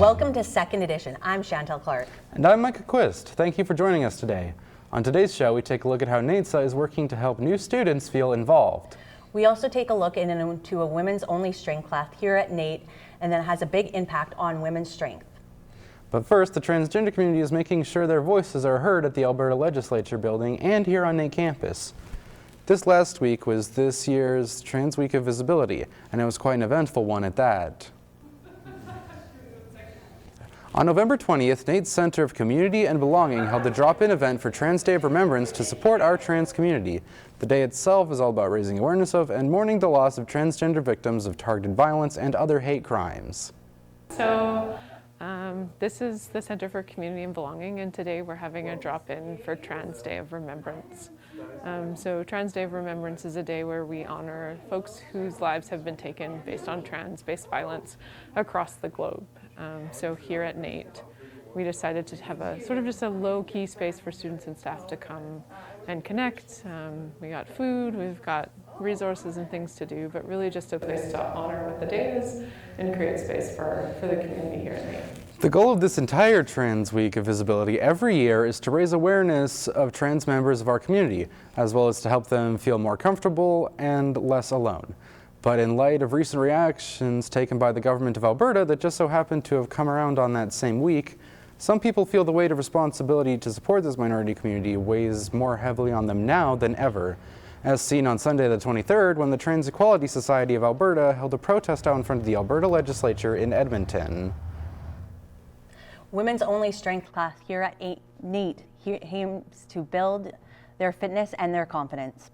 Welcome to Second Edition. I'm Chantel Clark. And I'm Micah Quist. Thank you for joining us today. On today's show, we take a look at how NATSA is working to help new students feel involved. We also take a look into a women's only strength class here at NAIT, and that has a big impact on women's strength. But first, the transgender community is making sure their voices are heard at the Alberta Legislature building and here on NAIT campus. This last week was this year's Trans Week of Visibility, and it was quite an eventful one at that. On November 20th, NAIT's Center of Community and Belonging held the drop-in event for Trans Day of Remembrance to support our trans community. The day itself is all about raising awareness of and mourning the loss of transgender victims of targeted violence and other hate crimes. So this is the Center for Community and Belonging, and today we're having a drop-in for Trans Day of Remembrance. So Trans Day of Remembrance is a day where we honor folks whose lives have been taken based on trans-based violence across the globe. So here at NAIT, we decided to have a sort of just a low-key space for students and staff to come and connect. We got food, we've got resources and things to do, but really just a place to honor what the day is and create space for the community here at NAIT. The goal of this entire Trans Week of Visibility every year is to raise awareness of trans members of our community, as well as to help them feel more comfortable and less alone. But in light of recent reactions taken by the government of Alberta that just so happened to have come around on that same week, some people feel the weight of responsibility to support this minority community weighs more heavily on them now than ever, as seen on Sunday the 23rd when the Trans Equality Society of Alberta held a protest out in front of the Alberta Legislature in Edmonton. Women's only strength class here at NAIT aims to build their fitness and their confidence.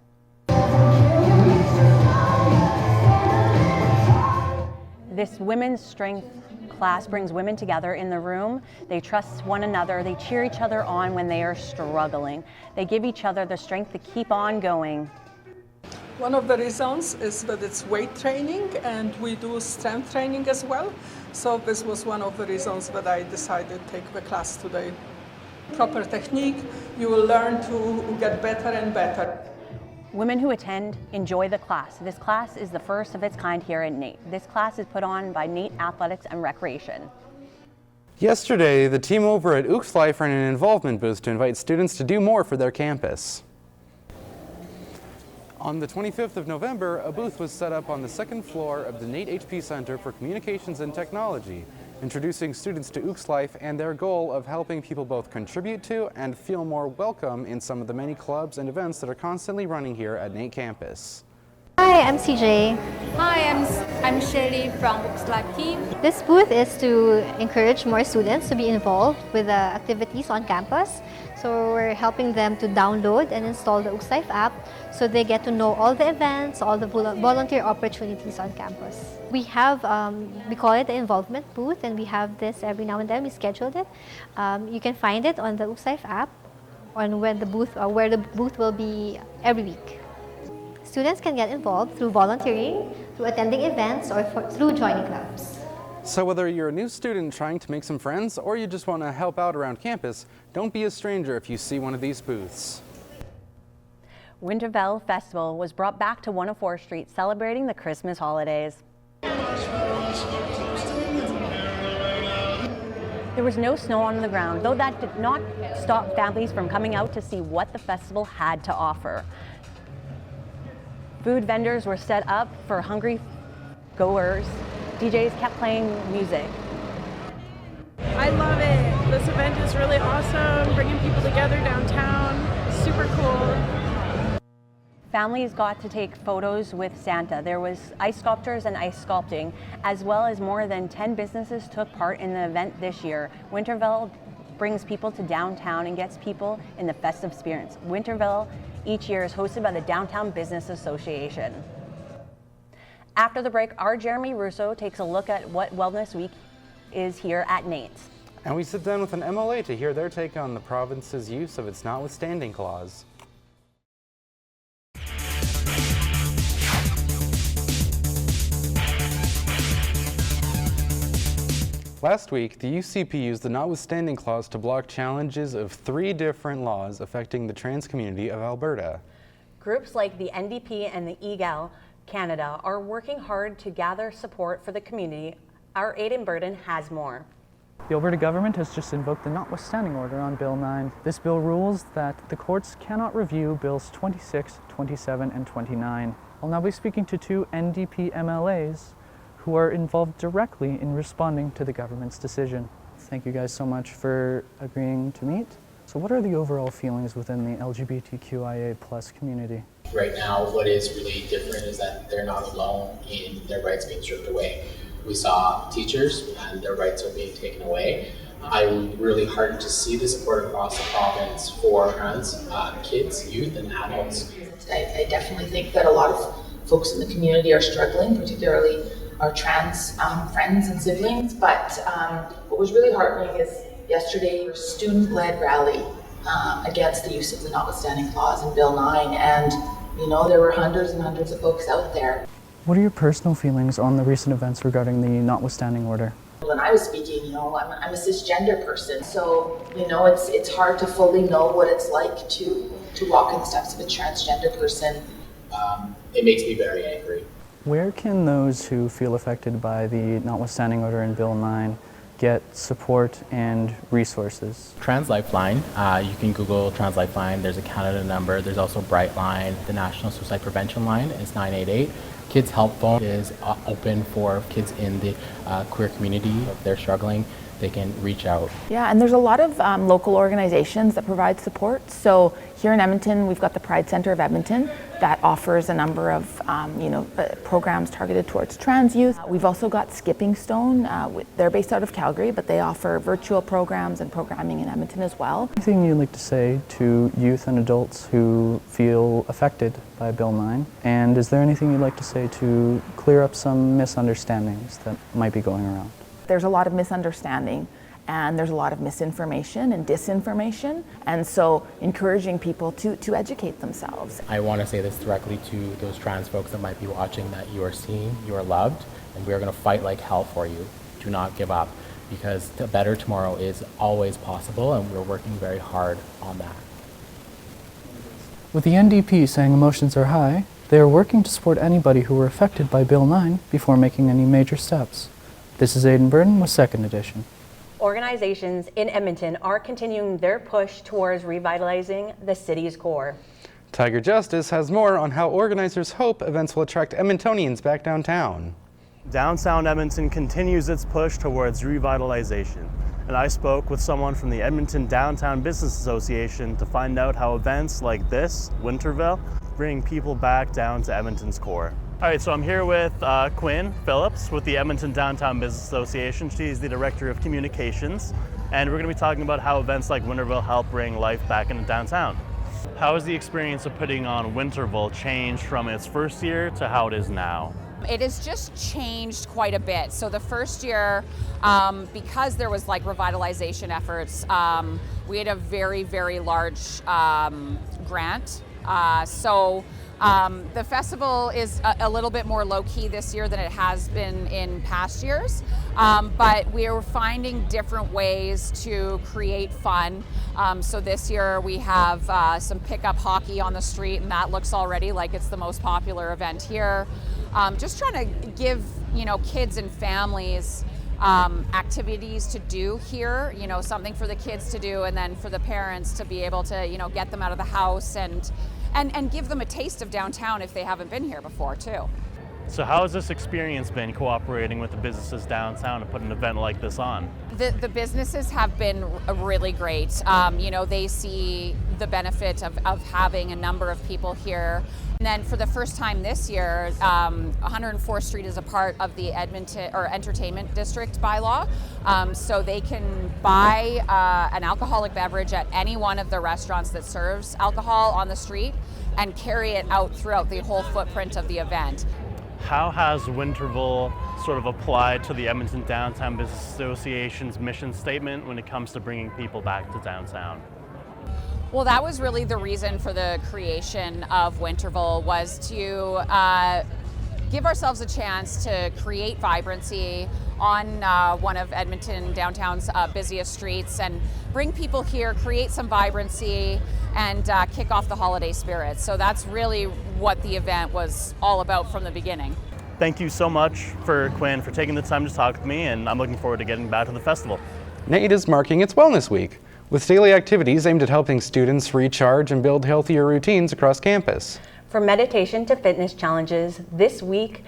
This women's strength class brings women together in the room. They trust one another. They cheer each other on when they are struggling. They give each other the strength to keep on going. One of the reasons is that it's weight training, and we do strength training as well. So this was one of the reasons that I decided to take the class today. Proper technique, you will learn to get better and better. Women who attend enjoy the class. This class is the first of its kind here at NAIT. This class is put on by NAIT Athletics and Recreation. Yesterday, the team over at Ooks Life ran an involvement booth to invite students to do more for their campus. On the 25th of November, a booth was set up on the second floor of the NAIT HP Center for Communications and Technology, introducing students to Ooks Life and their goal of helping people both contribute to and feel more welcome in some of the many clubs and events that are constantly running here at NAIT campus. Hi, I'm CJ. Hi, I'm Shirley from Ooks Life team. This booth is to encourage more students to be involved with the activities on campus. So we're helping them to download and install the Ooks Life app so they get to know all the events, all the volunteer opportunities on campus. We have, we call it the involvement booth, and we have this every now and then. We scheduled it. You can find it on the Ooks Life app on where the booth will be every week. Students can get involved through volunteering, through attending events, or through joining clubs. So whether you're a new student trying to make some friends or you just want to help out around campus, don't be a stranger if you see one of these booths. Winterfell Festival was brought back to 104th Street celebrating the Christmas holidays. There was no snow on the ground, though that did not stop families from coming out to see what the festival had to offer. Food vendors were set up for hungry goers. DJs kept playing music. I love it. This event is really awesome, bringing people together downtown. Super cool. Families got to take photos with Santa. There was ice sculptures and ice sculpting, as well as more than 10 businesses took part in the event this year. Winterfell brings people to downtown and gets people in the festive spirits. Winterfell each year is hosted by the Downtown Business Association. After the break, our Jeremy Russo takes a look at what Wellness Week is here at NAIT's. And we sit down with an MLA to hear their take on the province's use of its notwithstanding clause. Last week, the UCP used the notwithstanding clause to block challenges of 3 different laws affecting the trans community of Alberta. Groups like the NDP and the EGAL Canada are working hard to gather support for the community. Our Aidan Burden has more. The Alberta government has just invoked the notwithstanding order on Bill 9. This bill rules that the courts cannot review Bills 26, 27, and 29. I'll now be speaking to two NDP MLAs who are involved directly in responding to the government's decision. Thank you guys so much for agreeing to meet. So what are the overall feelings within the LGBTQIA+ community? Right now, what is really different is that they're not alone in their rights being stripped away. We saw teachers and their rights are being taken away. I'm really heartened to see the support across the province for trans kids, youth, and adults. I definitely think that a lot of folks in the community are struggling, particularly our trans friends and siblings. But what was really heartening is yesterday, a student-led rally against the use of the notwithstanding clause in Bill 9, and there were hundreds and hundreds of folks out there. What are your personal feelings on the recent events regarding the notwithstanding order? When I was speaking, I'm a cisgender person, so it's hard to fully know what it's like to walk in the steps of a transgender person. It makes me very angry. Where can those who feel affected by the notwithstanding order in Bill 9 get support and resources? Trans Lifeline, you can Google Trans Lifeline, there's a Canada number, there's also Brightline, the National Suicide Prevention Line is 988. Kids Help Phone is open for kids in the queer community. If they're struggling, they can reach out. Yeah, and there's a lot of local organizations that provide support. So here in Edmonton, we've got the Pride Center of Edmonton that offers a number of programs targeted towards trans youth. We've also got Skipping Stone. They're based out of Calgary, but they offer virtual programs and programming in Edmonton as well. Anything you'd like to say to youth and adults who feel affected by Bill 9? And is there anything you'd like to say to clear up some misunderstandings that might be going around? There's a lot of misunderstanding and there's a lot of misinformation and disinformation, and so encouraging people to educate themselves. I want to say this directly to those trans folks that might be watching, that you are seen, you are loved, and we are going to fight like hell for you. Do not give up, because a better tomorrow is always possible, and we're working very hard on that. With the NDP saying emotions are high, they are working to support anybody who were affected by Bill 9 before making any major steps. This is Aidan Burton with Second Edition. Organizations in Edmonton are continuing their push towards revitalizing the city's core. Tiger Justice has more on how organizers hope events will attract Edmontonians back downtown. Downtown Edmonton continues its push towards revitalization, and I spoke with someone from the Edmonton Downtown Business Association to find out how events like this, Winterville, bring people back down to Edmonton's core. All right, so I'm here with Quinn Phillips with the Edmonton Downtown Business Association. She's the Director of Communications, and we're going to be talking about how events like Winterville help bring life back into downtown. How has the experience of putting on Winterville changed from its first year to how it is now? It has just changed quite a bit. So the first year, because there was like revitalization efforts, we had a very, very large grant. The festival is a little bit more low-key this year than it has been in past years, but we are finding different ways to create fun. So this year we have some pickup hockey on the street, and that looks already like it's the most popular event here. Just trying to give kids and families activities to do here, something for the kids to do, and then for the parents to be able to get them out of the house and give them a taste of downtown if they haven't been here before too. So how has this experience been cooperating with the businesses downtown to put an event like this on? The businesses have been really great. They see the benefit of having a number of people here. And then for the first time this year, 104th Street is a part of the Edmonton or Entertainment District bylaw. So they can buy an alcoholic beverage at any one of the restaurants that serves alcohol on the street and carry it out throughout the whole footprint of the event. How has Winterville sort of applied to the Edmonton Downtown Business Association's mission statement when it comes to bringing people back to downtown? Well, that was really the reason for the creation of Winterville, was to give ourselves a chance to create vibrancy on one of Edmonton downtown's busiest streets and bring people here, create some vibrancy, and kick off the holiday spirit. So that's really what the event was all about from the beginning. Thank you so much, Quinn, for taking the time to talk with me, and I'm looking forward to getting back to the festival. NAIT is marking its Wellness Week, with daily activities aimed at helping students recharge and build healthier routines across campus. From meditation to fitness challenges, this week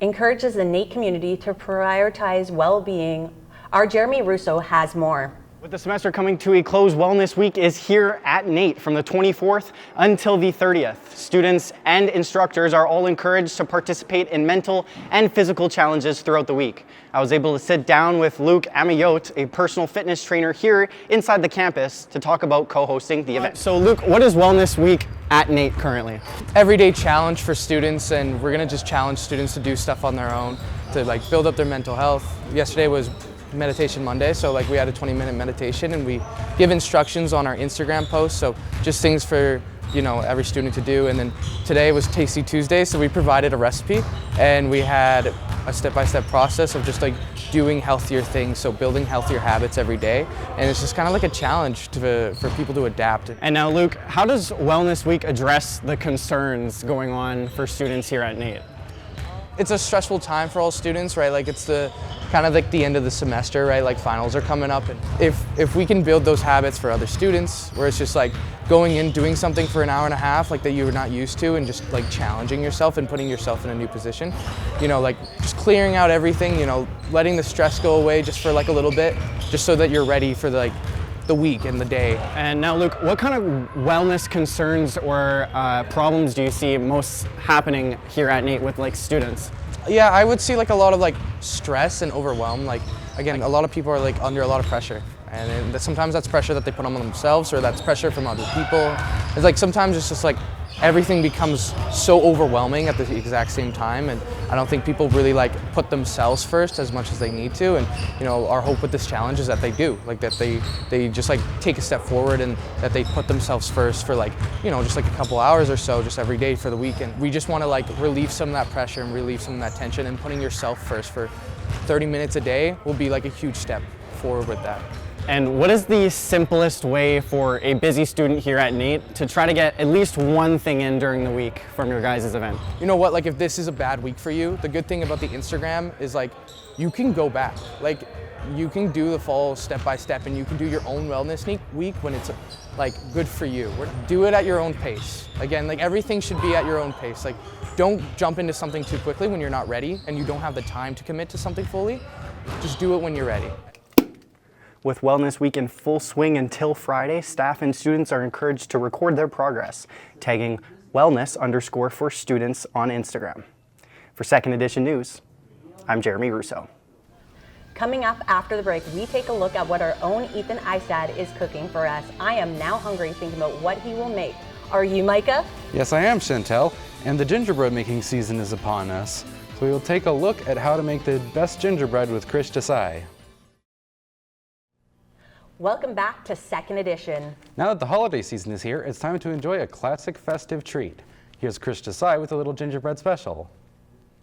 encourages the NAIT community to prioritize well-being. Our Jeremy Russo has more. With the semester coming to a close, Wellness Week is here at NAIT from the 24th until the 30th. Students and instructors are all encouraged to participate in mental and physical challenges throughout the week. I was able to sit down with Luke Amayot, a personal fitness trainer here inside the campus, to talk about co-hosting the event. So Luke, what is Wellness Week at NAIT currently? Everyday challenge for students, and we're gonna just challenge students to do stuff on their own to like build up their mental health. Yesterday was Meditation Monday, so like we had a 20-minute meditation, and we give instructions on our Instagram posts, so just things for every student to do. And then today was Tasty Tuesday, so we provided a recipe and we had a step-by-step process of just like doing healthier things, so building healthier habits every day, and it's just kind of like a challenge for people to adapt. And now Luke, how does Wellness Week address the concerns going on for students here at NAIT? It's a stressful time for all students, right? Like it's the kind of like the end of the semester, right? Like finals are coming up, and if we can build those habits for other students, where it's just like going in, doing something for an hour and a half like that you were not used to, and just like challenging yourself and putting yourself in a new position, like just clearing out everything, letting the stress go away just for like a little bit, just so that you're ready for the week and the day. And now Luke, what kind of wellness concerns or problems do you see most happening here at NAIT with like students? Yeah, I would see like a lot of like stress and overwhelm. Like again, a lot of people are like under a lot of pressure, and sometimes that's pressure that they put on themselves, or that's pressure from other people. It's like sometimes it's just like everything becomes so overwhelming at the exact same time, and I don't think people really like put themselves first as much as they need to. And our hope with this challenge is that they do, like that they just like take a step forward, and that they put themselves first for like just like a couple hours or so just every day for the week. And we just want to like relieve some of that pressure and relieve some of that tension, and putting yourself first for 30 minutes a day will be like a huge step forward with that. And what is the simplest way for a busy student here at NAIT to try to get at least one thing in during the week from your guys' event? You know what, like if this is a bad week for you, the good thing about the Instagram is like you can go back. Like you can do the full step-by-step, and you can do your own wellness week when it's like good for you. Do it at your own pace. Again, like everything should be at your own pace. Like don't jump into something too quickly when you're not ready and you don't have the time to commit to something fully. Just do it when you're ready. With Wellness Week in full swing until Friday, staff and students are encouraged to record their progress, tagging wellness_for students on Instagram. For Second Edition News, I'm Jeremy Russo. Coming up after the break, we take a look at what our own Ethan Eistad is cooking for us. I am now hungry thinking about what he will make. Are you, Micah? Yes, I am, Chantel, and the gingerbread making season is upon us. So we will take a look at how to make the best gingerbread with Krish Desai. Welcome back to Second Edition. Now that the holiday season is here, it's time to enjoy a classic festive treat. Here's Krish Desai with a little gingerbread special.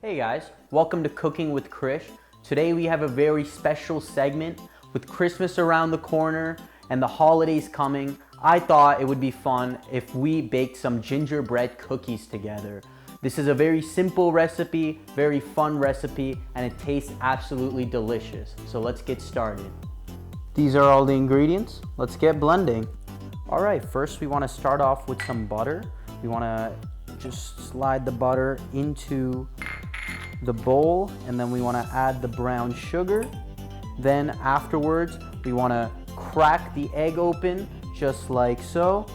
Hey guys, welcome to Cooking with Krish. Today we have a very special segment. With Christmas around the corner and the holidays coming, I thought it would be fun if we baked some gingerbread cookies together. This is a very simple recipe, very fun recipe, and it tastes absolutely delicious. So let's get started. These are all the ingredients. Let's get blending. All right, first we want to start off with some butter. We want to just slide the butter into the bowl, and then we want to add the brown sugar. Then afterwards, we want to crack the egg open just like so.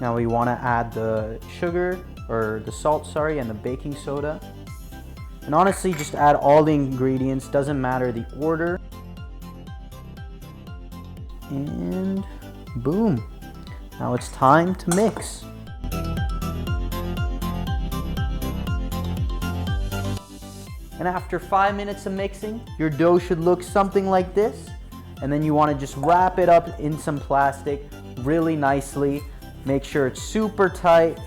Now we want to add the sugar, or the salt, sorry, and the baking soda. And honestly, just add all the ingredients, doesn't matter the order. And boom. Now it's time to mix. And after 5 minutes of mixing, your dough should look something like this. And then you want to just wrap it up in some plastic really nicely. Make sure it's super tight.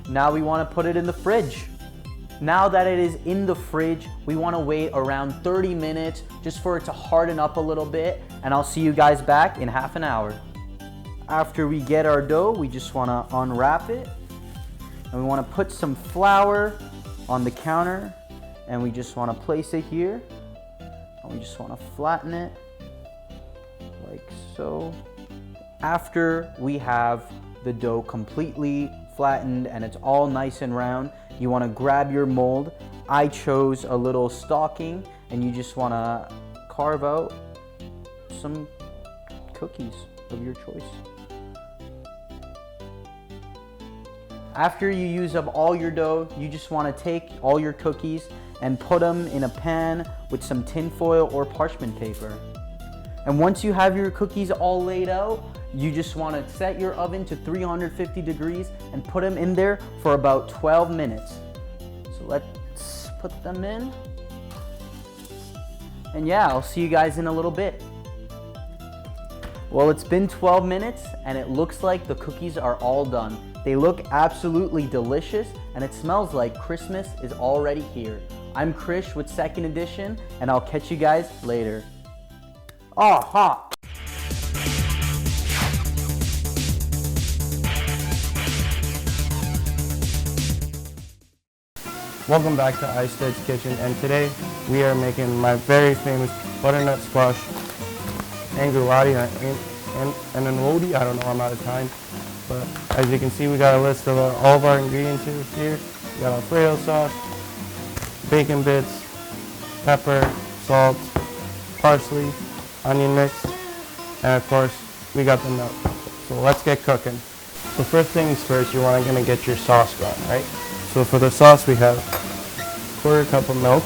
Now we want to put it in the fridge. Now that it is in the fridge, we want to wait around 30 minutes just for it to harden up a little bit, and I'll see you guys back in half an hour. After we get our dough, we just want to unwrap it, and we want to put some flour on the counter, and we just want to place it here, and we just want to flatten it like so. After we have the dough completely flattened and it's all nice and round, you want to grab your mold. I chose a little stocking, and you just want to carve out some cookies of your choice. After you use up all your dough, you just want to take all your cookies and put them in a pan with some tin foil or parchment paper. And once you have your cookies all laid out, you just want to set your oven to 350 degrees and put them in there for about 12 minutes. So let's put them in. And yeah, I'll see you guys in a little bit. Well, it's been 12 minutes and it looks like the cookies are all done. They look absolutely delicious and it smells like Christmas is already here. I'm Krish with Second Edition, and I'll catch you guys later. Oh, hot! Welcome back to Eistedd's Kitchen, and today we are making my very famous butternut squash angulotti and an oldie. I don't know, I'm out of time. But as you can see, we got a list of all of our ingredients here. We got Alfredo sauce, bacon bits, pepper, salt, parsley, onion mix, and of course, we got the milk. So let's get cooking. So first things first, you're gonna get your sauce going, right? So for the sauce, we have 1/4 cup of milk.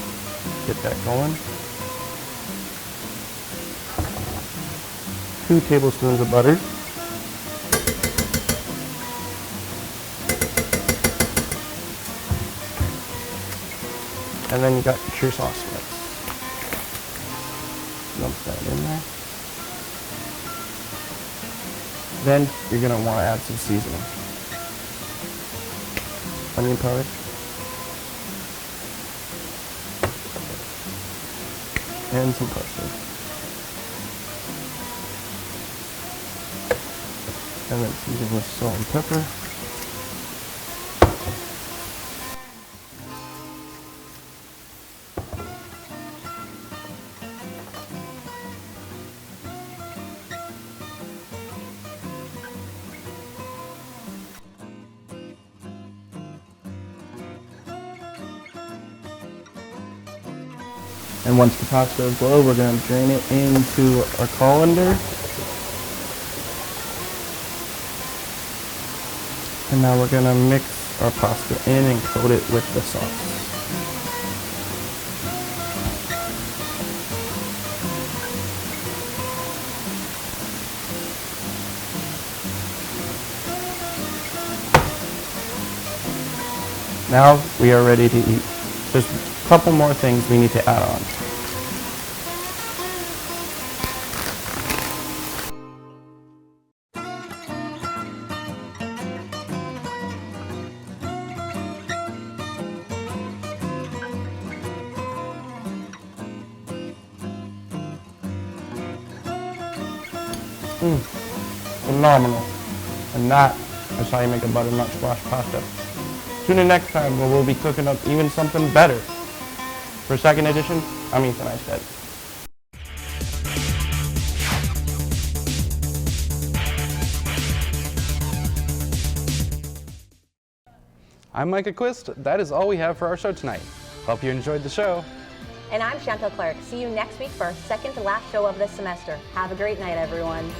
Get that going. 2 tablespoons of butter. And then you got your sauce mix. Dump that in there. Then you're gonna want to add some seasoning. Onion powder. And some parsley. And then season with salt and pepper. And once the pasta is boiled, we're going to drain it into our colander. And now we're going to mix our pasta in and coat it with the sauce. Now we are ready to eat. There's a couple more things we need to add on. Phenomenal. And that is how you make a butternut squash pasta. Tune in next time where we'll be cooking up even something better. For Second Edition, I'm Ethan Eisted. I'm Micah Quist. That is all we have for our show tonight. Hope you enjoyed the show. And I'm Chantal Clark. See you next week for our second to last show of this semester. Have a great night, everyone.